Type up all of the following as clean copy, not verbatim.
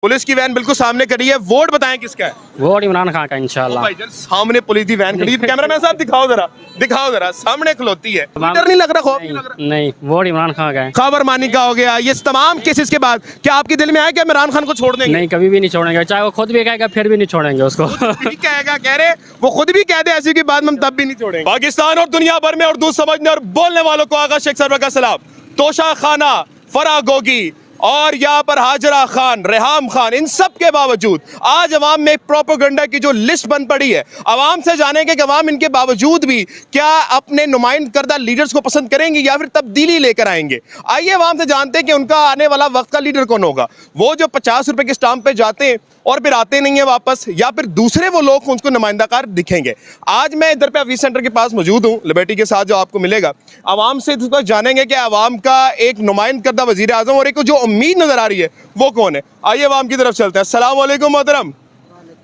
Police की van बिल्कुल सामने खड़ी है, वोट बताएं किसका है? वोट इमरान खान का इंशाल्लाह। भाईजान सामने पुलिस की वैन खड़ी है, कैमरामैन साहब दिखाओ जरा सामने खलोती है, डर नहीं लग रहा, खौफ नहीं लग रहा? नहीं, वोट इमरान खान का है। खबर मानी का हो गया, ये तमाम केसेस के बाद क्या आपके दिल में आया कि इमरान खान को छोड़ देंगे? नहीं, कभी भी नहीं छोड़ेंगे, चाहे वो खुद भी कहेगा फिर भी नहीं छोड़ेंगे उसको। ठीक कहेगा, कह रहे वो खुद भी कह दे ऐसी की बात, हम तब भी नहीं छोड़ेंगे। पाकिस्तान और दुनिया भर में उर्दू समझने और बोलने वालों को आगा शेख सरवर का सलाम। तोशा खाना, फरा गोगी और यहाँ पर हाजरा खान, रेहाम खान, इन सब के बावजूद आज अवाम में एक प्रोपेगेंडा की जो लिस्ट बन पड़ी है, अवाम से जानेंगे कि अवाम इनके बावजूद भी क्या अपने नुमाइंद करदा लीडर्स को पसंद करेंगे या फिर तब्दीली लेकर आएंगे। आइए अवाम से जानते हैं कि उनका आने वाला वक्त का लीडर कौन होगा। वो जो 50 रुपए के स्टाम्प पे जाते हैं और फिर आते नहीं है वापस, या फिर दूसरे वो लोग उनको नुमाइंदाकार दिखेंगे। आज मैं इधर पे अफीस सेंटर के पास मौजूद हूँ, लिबर्टी के साथ जो आपको मिलेगा, आवाम से इस वक्त जानेंगे कि आवाम का एक नुमाइंद करदा वजीर आजम और एक जो उम्मीद नजर आ रही है वो कौन है। आइए आवाम की तरफ चलते हैं। अस्सलाम वालेकुम मोहतरम,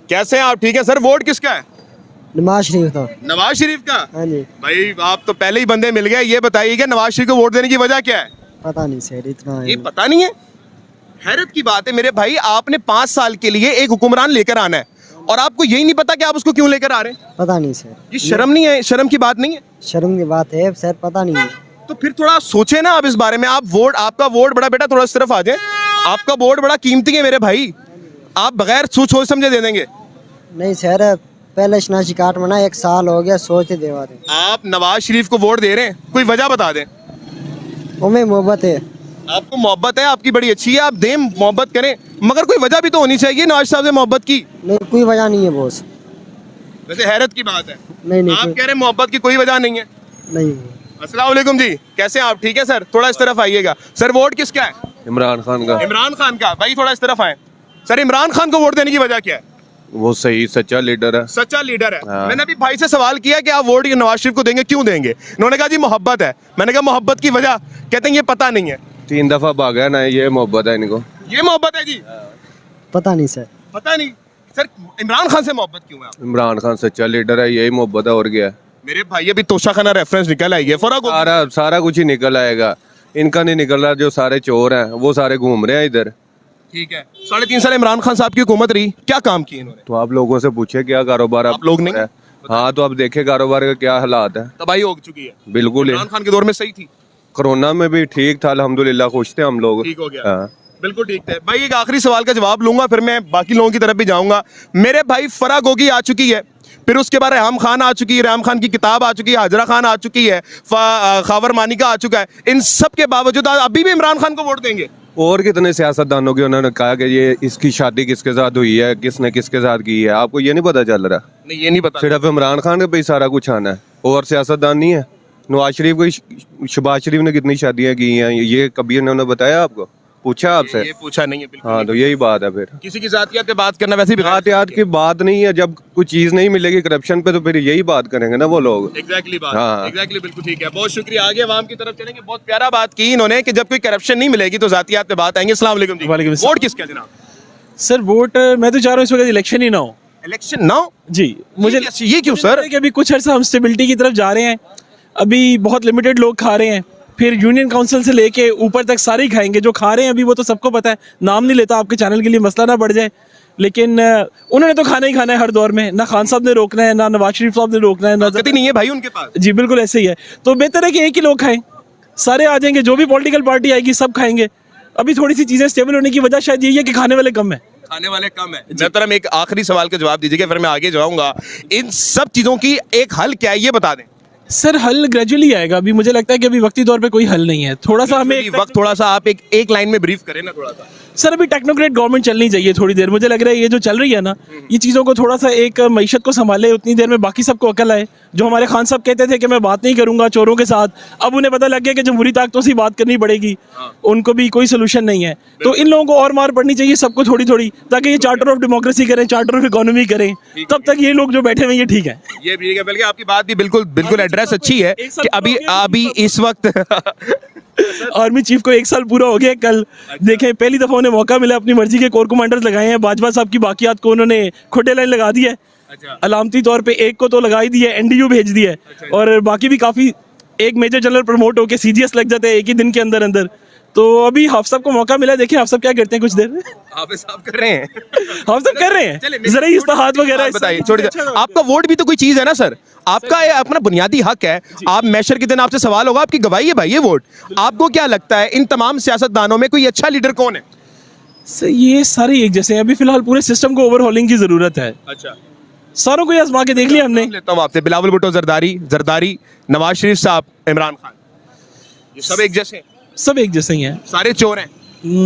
कैसे हैं आप? ठीक है सर, वोट किसका है? नवाज शरीफ का। नवाज शरीफ का? हाँ जी। भाई आप तो पहले ही बंदे मिल गए, ये बताइए कि नवाज शरीफ को वोट देने की वजह क्या है? पता नहीं सर, इतना है। ये पता नहीं है? हैरत की बात है मेरे भाई, आपने 5 साल के लिए एक हुक्मरान लेकर आना है और आपको यही नहीं पता कि आप उसको क्यों लेकर आ रहे हैं। पता नहीं सर। ये शर्म नहीं है? शर्म की बात नहीं है? शर्म की बात है सर, पता नहीं है। तो फिर थोड़ा सोचे ना आप इस बारे में। आप वोट, आपका वोट बड़ा बेटा, थोड़ा इस तरफ आ जाए, आपका वोट बड़ा कीमती है मेरे भाई, आप बगैर सोच समझे दे देंगे। नहीं सर, पहले शनाशी काट मना 1 साल हो गया, सोचते देवा दे। आप नवाज शरीफ को वोट दे रहे हैं, कोई वजह बता दें। उमें मोहब्बत है। आपको मोहब्बत है, आपकी बड़ी अच्छी है, आप दें, मोहब्बत करें, मगर कोई वजह भी तो होनी चाहिए नवाज साहब से मोहब्बत की। नहीं, कोई वजह नहीं है बॉस। वैसे हैरत की बात है, नहीं आप कह रहे हैं मोहब्बत की कोई वजह नहीं है। नहीं। अस्सलाम वालेकुम जी, कैसे हैं आप? ठीक है सर, थोड़ा इस तरफ आइएगा। सर वोट किसका है? इमरान खान का। इमरान खान का। भाई थोड़ा इस तरफ आए। सर इमरान खान को वोट देने की वजह क्या है? वो सही सच्चा लीडर है। सच्चा लीडर है। हाँ। मैंने अभी भाई से सवाल किया कि आप वोट नवाज शरीफ को देंगे, क्यों देंगे? उन्होंने कहा जी मोहब्बत है। मैंने कहा मोहब्बत की वजह? कहते हैं ये पता नहीं है। 3 दफा भागा ना, ये मोहब्बत है इनको। ये मोहब्बत है जी? पता नहीं सर। पता नहीं। सर इमरान खान से मोहब्बत क्यों है? इमरान खान सच्चा लीडर है, यही मोहब्बत है, और क्या है? मेरे भाई अभी तोशा खाना रेफरेंस निकल आई है, फर्क सारा कुछ ही निकल आएगा। इनका नहीं निकल रहा, जो सारे चोर हैं वो सारे घूम रहे हैं इधर। ठीक है, 3.5 साल इमरान खान साहब की हुकूमत रही, क्या काम किए इन्होंने? तो आप लोगों से पूछे क्या कारोबार आप लोग नहीं? हाँ, तो अब देखे कारोबार का क्या हालात है। तबाही हो चुकी है। बिल्कुल। इमरान खान के दौर में सही थी, कोरोना में भी ठीक था, अल्हम्दुलिल्लाह, खुश थे हम लोग। ठीक हो गया। हाँ। बिल्कुल ठीक है भाई। एक आखिरी सवाल का जवाब लूंगा, फिर मैं बाकी लोगों की तरफ भी जाऊंगा। मेरे भाई फरा गोगी आ चुकी है, फिर उसके बाद रेहाम खान आ चुकी है, रेहाम खान की किताब आ चुकी है, हाजरा खान आ चुकी है, खावर मानिका आ चुका है। इन सब के बावजूद अभी भी इमरान खान को वोट देंगे? और कितने सियासतदानों की उन्होंने कहा कि ये इसकी शादी किसके साथ हुई है, किसने किसके साथ की है, आपको ये नहीं पता चल रहा? नहीं, ये नहीं पता। सिर्फ इमरान खान के पे ही सारा कुछ आना है, और सियासतदान नहीं है। नवाज शरीफ को, शहबाज शरीफ ने कितनी शादियां की हैं, ये कभी उन्होंने बताया आपको? पूछा आपसे? ये पूछा नहीं है बिल्कुल। हाँ, तो यही बात है। फिर किसी की जातियात पे बात करना वैसे भी जातियात की बात नहीं है। जब कोई चीज नहीं मिलेगी करप्शन पे, तो फिर यही बात करेंगे ना वो लोग। एग्जैक्टली बात। हाँ। एग्जैक्टली, बिल्कुल ठीक है। बहुत शुक्रिया। आगे आवाम की तरफ चलेंगे। बहुत प्यारा बात की इन्होंने कि जब कोई करप्शन नहीं मिलेगी तो जातियात पे बात आएंगे। अस्सलाम वालेकुम जी। वालेकुम वोट किसका जनाब? सर वोट मैं तो चाह रहा हूँ इस वक्त इलेक्शन ही ना हो। इलेक्शन ना हो जी, मुझे ये क्यों सर? कि अभी कुछ अर्सा हम स्टेबिलिटी की तरफ जा रहे हैं, अभी बहुत लिमिटेड लोग खा रहे हैं, फिर यूनियन काउंसिल से लेके ऊपर तक सारे ही खाएंगे। जो खा रहे हैं अभी वो तो सबको पता है, नाम नहीं लेता आपके चैनल के लिए मसला ना बढ़ जाए, लेकिन उन्होंने तो खाना ही खाना है हर दौर में। ना खान साहब ने रोकना है, ना नवाज शरीफ साहब ने रोकना है, ना ताकत ही नहीं है भाई उनके पास। जी बिल्कुल ऐसे ही है। तो बेहतर है कि एक ही लोग खाएं, सारे आ जाएंगे, जो भी पॉलिटिकल पार्टी आएगी सब खाएंगे। अभी थोड़ी सी चीजें स्टेबल होने की वजह शायद यही है कि खाने वाले कम है। खाने वाले कम है। मोहतरम एक आखिरी सवाल का जवाब दीजिएगा, फिर मैं आगे जाऊंगा। इन सब चीजों की एक हल क्या है ये बता दें। सर हल ग्रेजुअली आएगा, अभी मुझे लगता है कि अभी वक्ती तौर पे कोई हल नहीं है। थोड़ा सा हमें वक्त, थोड़ा सा आप एक लाइन में ब्रीफ करें ना थोड़ा सा। सर अभी टेक्नोक्रेट गवर्नमेंट चलनी चाहिए थोड़ी देर। मुझे लग रहा है ये जो चल रही है ना, ये चीज़ों को थोड़ा सा एक मईशत को संभाले, उतनी देर में बाकी सबको अकल आए। जो हमारे खान साहब कहते थे कि मैं बात नहीं करूंगा चोरों के साथ, अब उन्हें पता लग गया कि जमहूरी ताकतों से बात करनी पड़ेगी, उनको भी कोई सोल्यूशन नहीं है। तो इन लोगों को और मार पड़नी चाहिए सबको थोड़ी थोड़ी, ताकि ये चार्टर ऑफ डेमोक्रेसी करें, चार्टर ऑफ इकोनॉमी करें, तब तक ये लोग जो बैठे हुए ये ठीक है। ये भी है, बल्कि आपकी बात भी बिल्कुल एड्रेस अच्छी है कि अभी इस वक्त आर्मी चीफ को 1 साल पूरा हो गया कल। देखें पहली दफा उन्हें मौका मिला, अपनी मर्जी के कोर कमांडर्स लगाए हैं। बाजवा साहब की बाकियात को उन्होंने खोटे लाइन लगा दी है, अलामती तौर पे एक को तो लगा ही दी है, एनडीयू भेज दी है, और बाकी भी काफी, एक मेजर जनरल प्रमोट होकर सीजीएस लग जाते हैं एक ही दिन के अंदर अंदर। तो अभी हाफ साहब को मौका मिला, देखिए हाफ साहब क्या करते हैं कुछ देर में। आप साफ कर रहे हैं हाफ साहब कर रहे हैं जरा इस्तेहाद वगैरह बताइए, छोड़िए। आपका वोट भी तो कोई चीज है ना सर, आपका ये अपना बुनियादी हक है। आप मैशर के दिन आपसे सवाल होगा, आपकी गवाही है भाई ये वोट। आपको क्या लगता है इन तमाम सियासतदानों में कोई अच्छा लीडर कौन है? सर ये सारे एक जैसे हैं, अभी फिलहाल पूरे सिस्टम को ओवरहॉलिंग की जरूरत है। अच्छा, सारों को ही आजमा के देख लिया हमने। लेता हूँ आपसे, बिलावल भुट्टो जरदारी, नवाज शरीफ साहब, इमरान खान, ये सब एक जैसे हैं? सब एक जैसे ही हैं, सारे चोर हैं?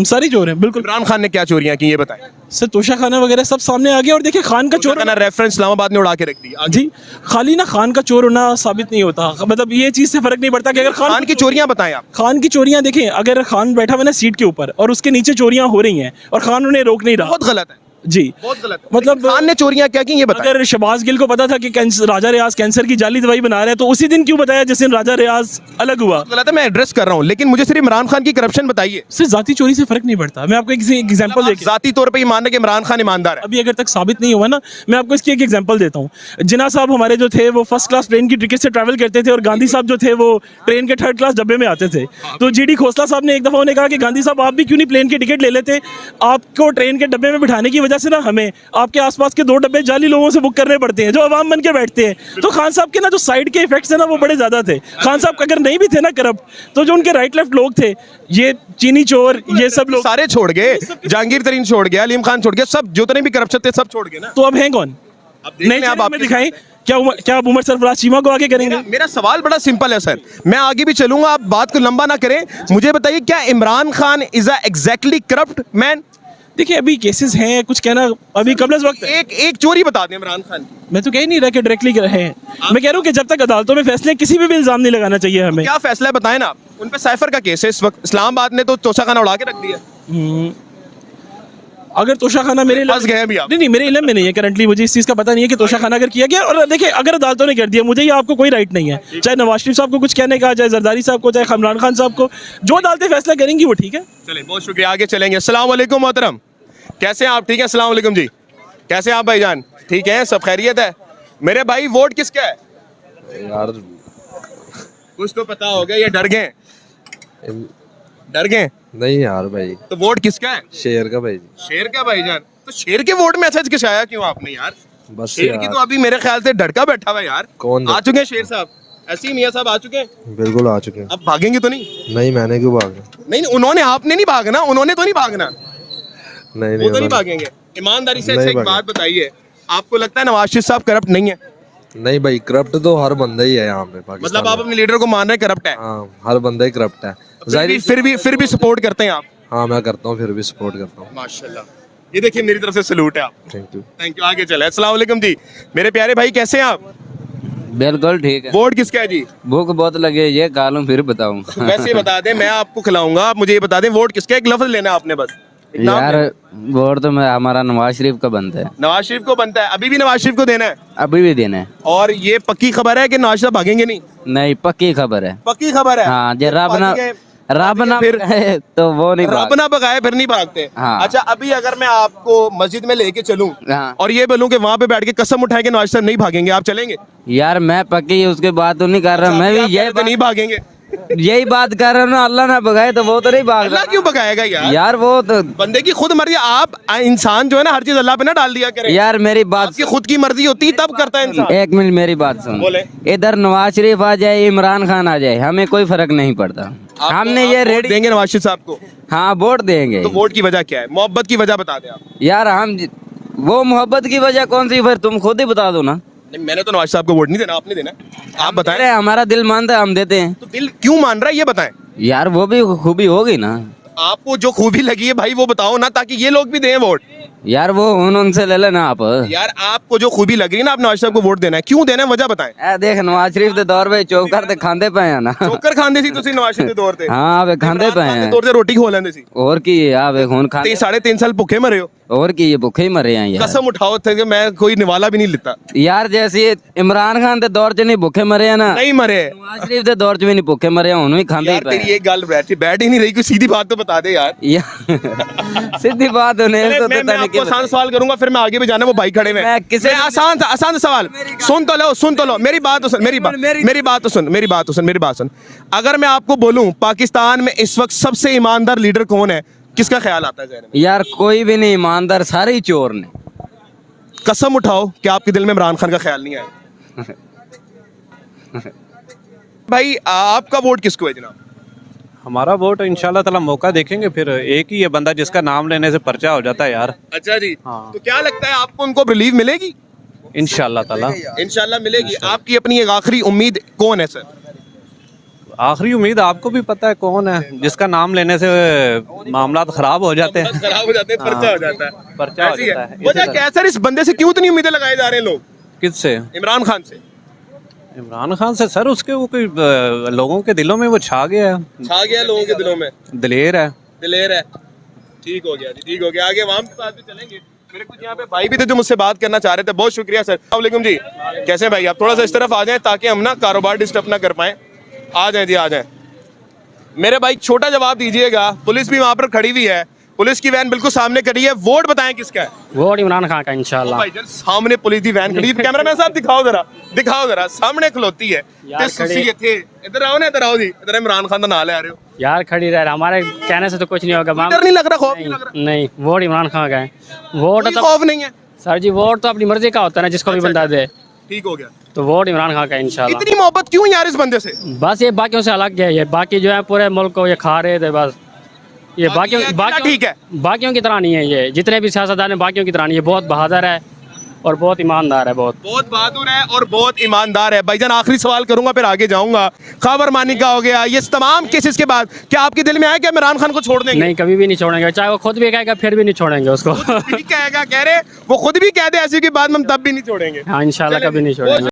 सारी चोर हैं बिल्कुल। इमरान खान ने क्या चोरियां की ये बताएं। सर तोशा खाना वगैरह सब सामने आ गया, और देखिए खान का चोर का रेफरेंस इस्लामाबाद ने उड़ा के रख दिया। जी, खाली ना खान का चोर होना साबित नहीं होता, मतलब ये चीज से फर्क नहीं पड़ता कि अगर खान की चोरियां बताएं आप। खान की चोरियां देखें, अगर खान बैठा हुआ ना सीट के ऊपर और उसके नीचे चोरियां हो रही हैं और खान उन्हें रोक नहीं रहा, बहुत गलत है जी बहुत गलत है। मतलब खान ने चोरियां क्या की ये बताएं। अगर शहबाज गिल को पता था कि राजा रियाज कैंसर की जाली दवाई बना रहे हैं, तो उसी दिन क्यों बताया जिस दिन राजा रियाज अलग हुआ? गलत है, मैं एड्रेस कर रहा हूं, लेकिन मुझे सिर्फ इमरान खान की करप्शन बताइए। सिर्फ जाती चोरी से फर्क नहीं पड़ता। मैं आपको एक एग्जांपल आप जाती तौर पे ये मान रहे कि इमरान खान ईमानदार है? अभी अगर तक साबित नहीं हुआ ना, मैं आपको इसकी एक एग्जांपल देता हूँ। जिन्ना साहब हमारे जो थे वो फर्स्ट क्लास ट्रेन की टिकट से ट्रैवल करते थे, और गांधी साहब जो थे वो ट्रेन के थर्ड क्लास डब्बे में आते थे। तो जीडी खोसला साहब ने एक दफा उन्हें कहा कि गांधी साहब आप भी क्यों नहीं प्लेन की टिकट ले लेते, आपको ट्रेन के डब्बे में बिठाने की वजह से ना हमें आपके आसपास के 2 डब्बे जाली लोगों से बुक करने पड़ते हैं जो अवाम बन के बैठते हैं। तो खान साहब के ना जो साइड के इफेक्ट्स है ना वो बड़े ज्यादा थे। खान साहब अगर नहीं भी थे ना करप्ट, तो जो उनके राइट लेफ्ट लोग थे, ये चीनी चोर, ये सब लोग सारे छोड़ गए, जहांगीर तरीन छोड़ गया, अलीम खान छोड़ गया, सब जितने भी करप्शन थे सब छोड़ गए ना। तो अब हैं कौन? नहीं अब आप दिखाएं क्या आप उमर सरफराज चीमा को आगे करेंगे? मेरा सवाल बड़ा सिंपल है सर, मैं आगे भी चलूंगा, आप बात को लंबा ना करें। मुझे बताइए, क्या Imran Khan is a exactly corrupt man? देखिए अभी केसेस हैं, कुछ कहना अभी कबल वक्त है। एक चोरी बता दें इमरान खान की। मैं तो कह ही नहीं रहा कि डायरेक्टली है, मैं कह रहा हूँ कि जब तक अदालतों में फैसले, किसी पे भी इल्जाम नहीं लगाना चाहिए हमें। क्या फैसला है बताएं ना आप। उन पे साइफर का केस है इस वक्त, इस्लामाबाद ने तो तोशा खाना उड़ा के रख दिया। अगर तोशा खाना मेरे फंस गए अभी आप। नहीं, मेरे इल्म में नहीं है करंटली, मुझे इस चीज का पता नहीं है कि तोशा खाना अगर किया गया। और देखिए अगर अदालतों ने कर दिया, मुझे या आपको कोई राइट नहीं है, चाहे नवाज शरीफ साहब को कुछ कहने का, चाहे जरदारी साहब को, चाहे इमरान खान साहब को, जो अदालतें फैसला करेंगी वो ठीक है। चलिए बहुत शुक्रिया, आगे चलेंगे। अस्सलाम वालेकुम मोहतरम, कैसे हैं आप? ठीक है, अस्सलाम वालेकुम जी, कैसे हैं आप भाईजान? ठीक है, सब खैरियत है? मेरे भाई वोट किसका है यार? कुछ तो पता होगा, ये डर गए? डर गए? नहीं यार भाई, तो वोट किसका है? शेर का भाई। शेर का भाईजान? तो शेर के वोट में ऐसा किशाया क्यों आपने यार? बस शेर यार, की तो अभी मेरे ख्याल से डरका बैठा हुआ है यार। कौन आ चुके हैं शेर साहब? ऐसे ही मियां साहब आ चुके हैं? बिल्कुल आ चुके हैं। अब भागेंगे तो नहीं? नहीं, मैंने क्यों भागना? नहीं, उन्होंने, आपने नहीं भागना, उन्होंने तो नहीं भागना, नहीं वो तो नहीं उन्होंने- भागेंगे। ईमानदारी से नहीं अच्छा एक भागेंगे। बात बताइए, आपको लगता है नवाज शरीफ साहब करप्ट नहीं है? नहीं भाई, करप्ट तो हर बंदा ही है यहाँ पे पाकिस्तान मतलब आप में। अपने लीडर को मान रहे हैं करप्ट है? हाँ, हर बंदा ही करप्ट है। फिर भी सपोर्ट करते हैं आप? हाँ मैं करता हूँ, फिर भी सपोर्ट करता हूँ। माशाल्लाह, ये देखिए मेरी तरफ से सलूट है आप। Thank you. थैंक यू, आगे चले। अस्सलाम वालेकुम जी, मेरे प्यारे भाई कैसे हैं आप? बिल्कुल ठीक है। वोट किसका है जी? भूख बहुत लगी है, ये खा लूं फिर बताऊं। वैसे ही बता दें, मैं आपको खिलाऊंगा, आप मुझे ये बता दें वोट किसका है? एक लफ्ज लेना है आपने बस, एक नाम यार लेना। वोट तो मैं हमारा नवाज शरीफ का बनता है, नवाज शरीफ को बनता है, अभी भी नवाज शरीफ को देना है? अभी भी देना है। और ये पक्की खबर है कि नवाज साहब भागेंगे नहीं? नहीं, पक्की खबर है। पक्की खबर है? हाँ, जे रब ना फिर- कहे तो वो नहीं रब ना बगाए फिर नहीं भागते। हाँ। अच्छा, अभी अगर मैं आपको मस्जिद में लेके चलूं हाँ। और ये बोलूं कि वहां पे बैठ के कसम उठाए कि नवाज साहब नहीं भागेंगे, आप चलेंगे? यार मैं पक्की उसके बात तो नहीं कर रहा, मैं भी आप कह रहे थे नहीं भागेंगे, यही बात कर रहा हूँ ना। अल्लाह ना बगाए तो वो तो नहीं भाग अल्लाह रहा। क्यों भगाएगा यार? यार वो तो बंदे की खुद मर्जी, आप इंसान जो है ना हर चीज अल्लाह पे ना डाल दिया करे। यार मेरी बात आपकी खुद की मर्जी होती तब करता है इंसान। एक मिनट मेरी बात सुन। बोले। इधर नवाज शरीफ आ जाए, इमरान खान आ जाए, हमें कोई फर्क नहीं पड़ता। हमने ये आप वोट रेडी देंगे नवाज शरीफ साहब को? हाँ वोट देंगे। तो वोट की वजह क्या है? मोहब्बत की वजह बता दें आप। यार वो मोहब्बत की वजह कौन सी, फिर तुम खुद ही बता दो ना। नहीं, मैंने तो नवाज साहब को वोट नहीं देना, आपने देना है। आप बताएं। अरे हमारा दिल मानता है, हम देते हैं। तो दिल क्यों मान रहा है ये बताएं। यार वो भी खूबी होगी ना। आपको जो खूबी लगी है भाई वो बताओ ना, ताकि ये लोग भी दें वोट। यार वो उनसे ले लेना आप। यार आपको जो खूबी लग रही है ना, आप नवाज साहब को वोट देना है, क्यों देना है वजह बताएं। ए देख नवाज शरीफ ਦੇ ਦੌਰ ਵਿੱਚ ਚੋਕਰ ਤੇ ਖਾਂਦੇ ਪਏ ਆ ਨਾ। ਚੋਕਰ ਖਾਂਦੇ ਸੀ ਤੁਸੀਂ ਨਵਾਜ਼ ਸ਼ਰੀਫ ਦੇ ਦੌਰ ਤੇ? ਹਾਂ ਵੇ ਖਾਂਦੇ ਪਏ ਦੇ ਆ। ਦੌਰ ਤੇ ਰੋਟੀ ਖੋ ਲੈਂਦੇ ਸੀ ਹੋਰ ਕੀ ਹੈ ਆ ਵੇ ਹੁਣ ਤੇ ਖਾਂਦੇ। 3.5 ਸਾਲ ਭੁੱਖੇ ਮਰੇ ਹੋ। और की ये भूखे ही मरे हैं यार। कसम उठाओ थे कि मैं कोई निवाला भी नहीं लेता। यार जैसे इमरान खान के दौर च नहीं भूखे मरे हैं ना, नहीं मरे। नवाज शरीफ के दौर च भी नहीं भूखे मरे हैं, उन्होंने खांदे ही यार पे तेरी ये गल बैठ ही नहीं रही, कोई सीधी बात तो बता दे यार। सीधी बात उन्हें तो मैं पता नहीं आपको आसान सवाल करूंगा, फिर मैं आगे भी जाना, वो भाई खड़े हुए हैं। मैं किसे- मैं आसान सवाल सुन तो लो मेरी बात तो सुन, मेरी बात तो सुन। अगर मैं आपको बोलूं पाकिस्तान में इस वक्त सबसे ईमानदार लीडर कौन है, किसका ख्याल आता है ज़हन में? यार कोई भी नहीं ईमानदार, सारे ही चोर ने। कसम उठाओ कि आपके दिल में इमरान खान का ख्याल नहीं आया। भाई आपका वोट किसको है जनाब? हमारा वोट इंशाल्लाह ताला मौका देखेंगे, फिर एक ही है बंदा जिसका नाम लेने से पर्चा हो जाता है यार। अच्छा जी, हाँ। तो क्या लगता है आपको उनको रिलीफ मिलेगी? इंशाल्लाह ताला इंशाल्लाह मिलेगी। आपकी अपनी एक आखिरी उम्मीद कौन है सर? आखिरी उम्मीद आपको भी पता है कौन है, जिसका नाम लेने से मामला खराब हो जाते हैं, खराब हो जाते हैं, पर्चा हो जाता है। पर्चा हो ऐसी जाता है। है। वजह क्या है सर, इस बंदे से क्यों इतनी उम्मीदें लगाए जा रहे हैं लोग? किससे? इमरान खान से। इमरान खान से सर, उसके वो कोई लोगों के दिलों में वो छा गया है, छा गया लोगों के दिलों में, दिलेर है। दिलेर है। ठीक हो गया जी, ठीक हो गया। आगे वहां पे बात भी चलेंगे। मेरे कुछ यहाँ पे भाई भी थे जो मुझसे बात करना चाह रहे थे। बहुत शुक्रिया सर। अस्सलाम वालेकुम जी, कैसे हैं भाई आप? थोड़ा सा इस तरफ आ जाएं ताकि हम ना कारोबार डिस्टर्ब ना कर पाए। आ जाएं जी, आ जाएं। मेरे भाई छोटा जवाब दीजिएगा। पुलिस भी वहां पर खड़ी हुई है, पुलिस की वैन बिल्कुल सामने खड़ी है। वोट बताएं किसका है? वोट इमरान खान का इंशाल्लाह। भाईजान सामने पुलिस की वैन खड़ी है। कैमरामैन साहब दिखाओ जरा सामने खलोती है। यार ते सुसी खड़ी- इत्थे इधर आओ ना, इधर आओ जी। इधर इमरान खान का नाम ले आ रहे हो। यार खड़ी रह, हमारे कहने से तो कुछ नहीं होगा। डर नहीं लग रहा, खौफ नहीं लग रहा? नहीं, वोट इमरान खान का है। वोट कोई तो खौफ नहीं है। सर जी, वोट तो अपनी मर्जी का होता है ना, जिसको भी बंदा दे। ठीक हो गया। तो वोट इमरान खान का इंशाल्लाह। इतनी मोहब्बत क्यों यार इस बंदे से? बस ये बाकियों से अलग है, ये बाकी जो है पूरे मुल्क को ये खा रहे थे बस। ये बाकी अकेला ठीक है। बाकियों की तरह नहीं है ये, जितने भी सियासतदान हैं बाकियों की तरह नहीं है। बहुत बहादुर है और बहुत ईमानदार है, बहुत बहादुर है और बहुत ईमानदार है। भाईजान आखिरी सवाल करूंगा फिर आगे जाऊंगा। खबर मानी का हो गया, ये तमाम केसेस के बाद क्या आपके दिल में आया कि इमरान खान को छोड़ देंगे? नहीं, कभी भी नहीं छोड़ेंगे। चाहे वो खुद भी कहेगा फिर भी नहीं छोड़ेंगे उसको। ठीक कहेगा, कह रहे वो खुद भी कह दे ऐसी की बात, हम तब भी नहीं छोड़ेंगे। हाँ इंशाल्लाह कभी नहीं छोड़ेंगे।